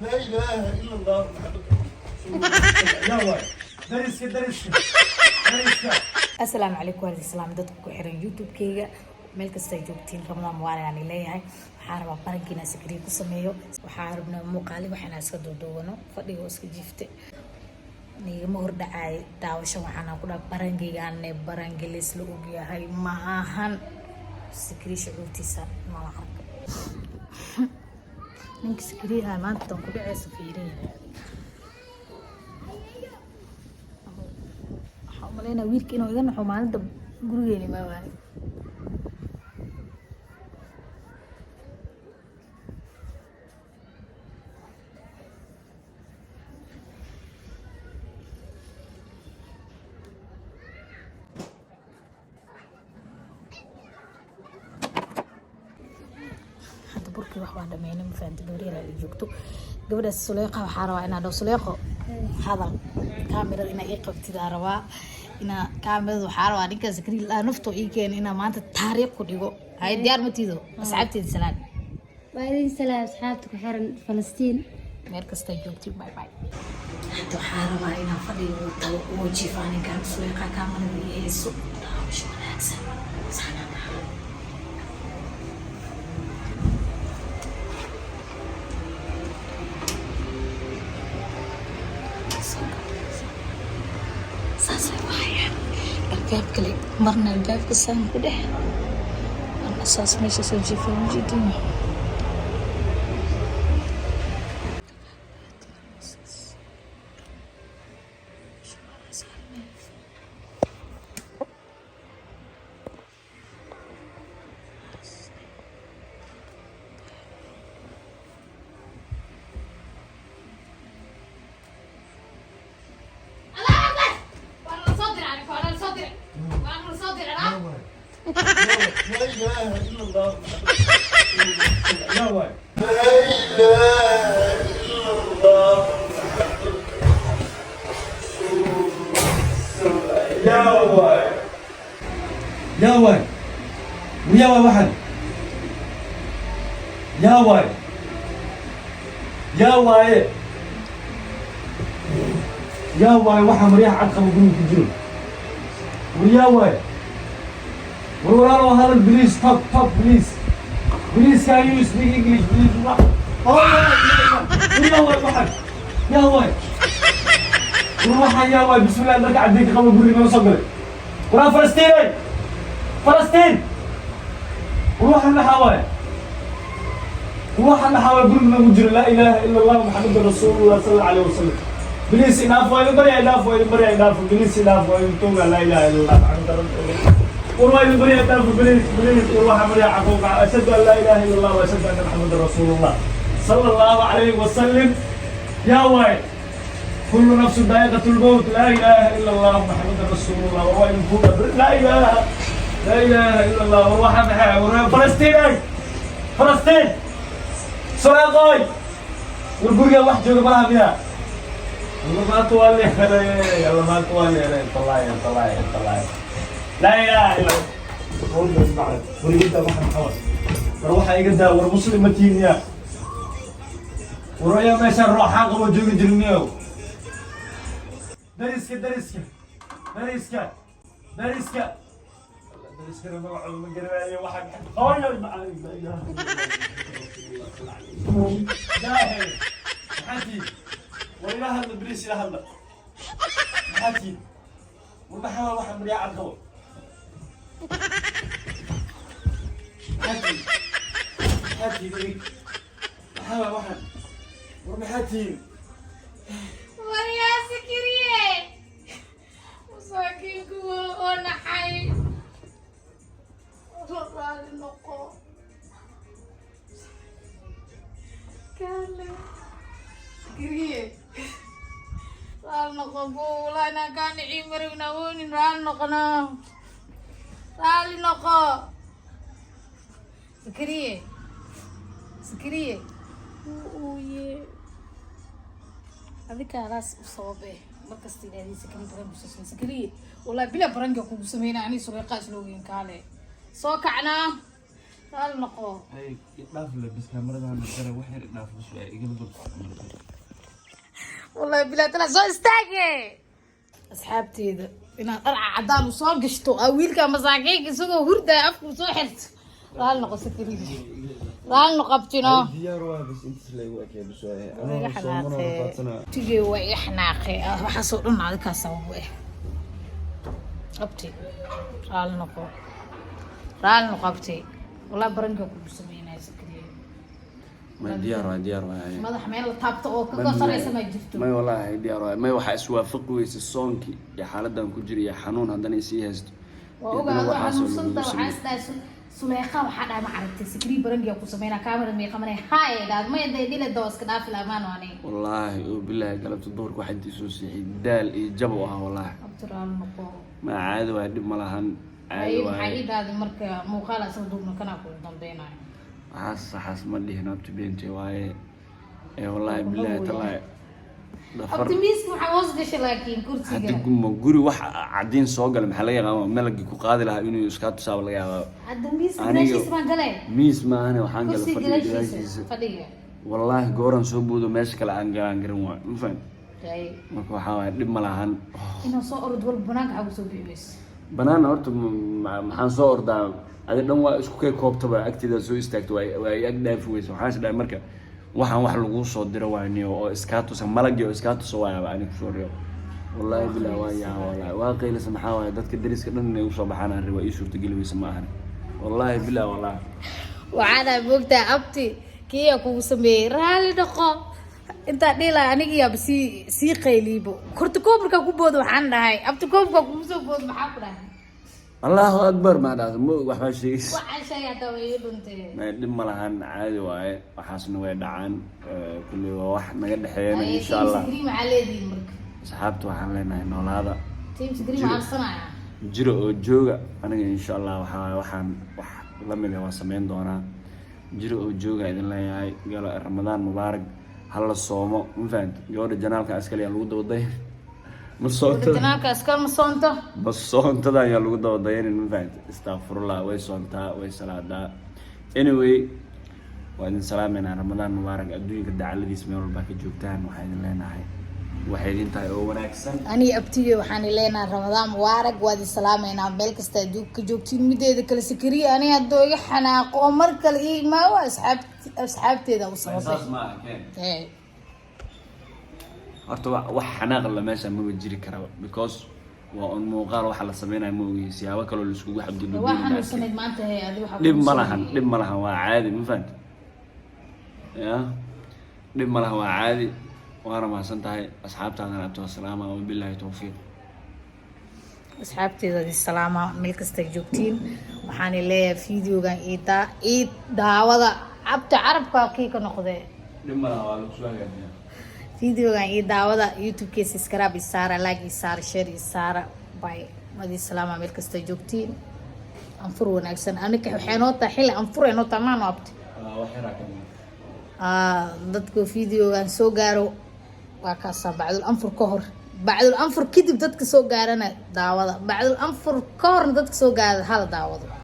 لا اله الا الله محمد رسول الله. السلام عليكم ورحمة الله وبركاته. كحرين يوتيوب كيجا ملك استيجوبتين رمضان مبارك يعني ليه حارب بارنكينا سكري كسميو وحاربنا مقالي وحنا اسكدو دوونو فديو اسك جيفته نيغا مهر دعاي داوشا waxana ku dhaa barangigaane barangilis la og yahay ma ahan سكري شعورتيسا ما arko ninka سكريها maanta ku dhacaysa fiirin malena wiilka inuu iga naxo maalinta gurigeeni ma waayo hadda burkii wax baan dhameynay ma fahanti gabriela ay joogto gabadhaas Suleeqa waxaa rabaa inaa dhaw Suleeqo hadal kaamirada inaa ii qabtida rabaa inaa kaamirada waxaa rabaa ninka Zakariya la nafto ii keen inaa maanta taariikh ku dhigo hay diyaar ma tiido asxaabteeda salaam وعليكم السلام أصحابك حرن فلسطين meel kasta joogtid bye bye hadda waxaa rabaa inaa fadhiyo oo jiifaan ninkan Suleeqa kaamirada ii hayso daawasho wanaagsan sana الباب كلي مرنا الباب كسان كده أنا أساس ماشي سجى في وجدي لا اله الا الله لا اله الا الله يا واي يا واي ويا واحد يا واي يا واي يا واي واحد مريح عقب وقوم كجول ويا واي ورانا هذا البليز طب بليز بليز can you speak English please يا واي واحد يا واي وروح يا واي بسم الله نرجع عندك قبل قولي ما نصبر ورا فلسطين فلسطين وروح النحاوي وروح النحاوي قول لنا مجرى لا اله الا الله محمد رسول الله صلى الله عليه وسلم بليز اناف وين بري اناف وين بري اناف بليز اناف وين توغا لا اله الا الله محمد رسول الله وروح بري اناف بليز وروح بري عفوك اشهد ان لا اله الا الله واشهد ان محمد رسول الله صلى الله عليه وسلم يا واي كل نفس ذائقة الموت لا اله الا الله محمد رسول الله وروح لا اله الا الله وروح فلسطين فلسطين سلاقاي والبرقة واحد جوجا براها بيها والله ما تولي علي والله ما تولي علي طلعي لا اله الا الله قول بس بعد وريده واحد خلاص روح يقدا ور مسلم متين يا وريا ما شر روح حق وجوج جرنيو دريسك روح من قرية واحد خويا لا اله الا الله جاهل حكي وإلى هذا إبليس إلى هذا حكي والبحر واحد مريع على الضوء حكي ذيك بحر واحد ورمحتي وريا سكرية مساكين كوا وانا حي رضا النقو كلا سكرية رال نقو أنا كان عمري ونوني رال نقنا رال نقو سكرية هذيك راس صوبه مركز تيجي سكري برنج سكري والله بلا برنج كوب سمينا يعني سوي قاش لوين كاله سو كعنا قال نقو هاي إضاف له بس كاميرا أنا ترى واحد إضاف له شوية يقلب والله بلا ترى سو استاجي أصحابتي إذا إن أرعى عدال وصار قشطو أويل كان مساكين سووا هردا أفكو سو حرت قال نقو سكري قال نقبتنا ديار بس أنت سلي وقت بشوية حناقي تيجي وي حناقي حصلنا على كاسة وي أبتي قال نقو قال نقبتي والله برنك كل سمينا سكري ما ديار يعني ماذا حمل طابته كقصر اسمه جبته ما والله ديار ما waxa iswaafaq weeyse soonki ya xaaladan ku jiriya xanuun hadan ay sii haysto وأوجا حنوصلنا وحاسة سليخة وحدا ما عرفت سكري برنجي أكو سمينا كاميرا مي خمني هاي لا ما يدي دي للدوس كده في الأمان واني والله وبالله قلبت الدور واحد يسوسي دال يجبوها والله أبتر على المقام ما عاد واحد ملهن أي حقيقة هذا مركب مقالة صدقنا كنا كل ضمبينا حس ما لي هنا بنتي واي اي والله بالله تلا optimist محاوز قش لكن كرسي hadda guri wax cadin soo gal maxaa laga yaabaa malagi ku qaadi lahaa inuu iska tusaabo laga yaabaa optimist meeshii isma galay miis ma ana waxaan galay كرسي جلاشيس فديه wallahi gooran soo buudo meesha kale aan garan waa ma faham جاي marka waxa waay dib ma lahan إنه صور دول بناك عاوز سوي بس banaan horta maxaan soo ordaa adi dhan waa isku kay koobtaba agtida soo istaagto waa ag dhaafi weyso waxaan isdhahay marka waxaan wax lagu soo diro waaniyo oo iska tusa malagi oo iska tusa waaya aan ku soo riyo wallahi bilaa waa yaa wallahi waa qeylasa maxaa waaya dadka dariska dhan inay u soo baxaan aan riwa ii suurta geliysa ma ahan wallahi bilaa wallahi وعنا بوقتها أبتي كي أكو سمي رالي دقو أنت ديلا أنيجي يا بسي قيليبو كرت كوبر كوب بود وحنا هاي أبتي كوب كوب بود محاكرة الله أكبر ما هذا مو واحد شيء وعن شيء هتوي بنتي ما يدم لهن عادي واي وحاسن ويدعان كل واحد ما قد حيانا إن شاء الله تيم سكريم عليه دي مرك سحبت وحملنا إنه هذا تيم سكريم على الصناعة jiro oo jooga aniga insha Allah waxaan wax la mid ah sameyn doonaa jiro oo jooga idin leeyahay galo Ramadaan mubaarak hal soomo ma fahant gabadha janaalka askari lagu dawday ma soonto janaalka askar ma soonto ma soontada ayaa lagu dawdayn ma fahant astaghfirullah way soontaa way salaadaa anyway waa idin salaameynaa Ramadaan mubaarak adduunka dacaladiis meel walba ka joogtaan waxaan idin leenahay waxay intaay oo wanaagsan ani abtiyo waxaan ileenaa Ramadaan mubaarak waadi salaameynaa meel kasta ka joogtiin mideeda kala sikriye ani hadoo iga xanaaqo oo mar kale ma waa asxaabteeda u sababay horta wax xanaaq la meesha ma jiri kara because waa on muuqaal waxa la sameeyay ma ogeey siyaabo kale oo isku xadgudbo waxaan sameeyay maanta hay adi waxa dib ma lahan waa caadi ma fahantay ya dib ma lahan waa caadi وانا ما سنتهي اصحابتي انا ابتو السلامه وبالله توفيق asxaabteeda salaama meel kasta joogtiin waxaan leeyahay fiidiyogan ii daawada abta carabka ka noqday dhimada waa lagu soo hagaajiyaa fiidiyogan ii daawada youtube-ka subscribe isaara like isaara share isaara bye wadi salaama meel kasta joogtiin anfur wanaagsan aniga waxaan oo tahay xilli anfur inoo tamaan abta waxira ka dadku fiidiyogan soo gaaro waa kaasa bacdul anfur ka hor bacdul anfur kadib dadka soo gaarana daawada bacdul anfur ka horna dadka soo gaara hal daawado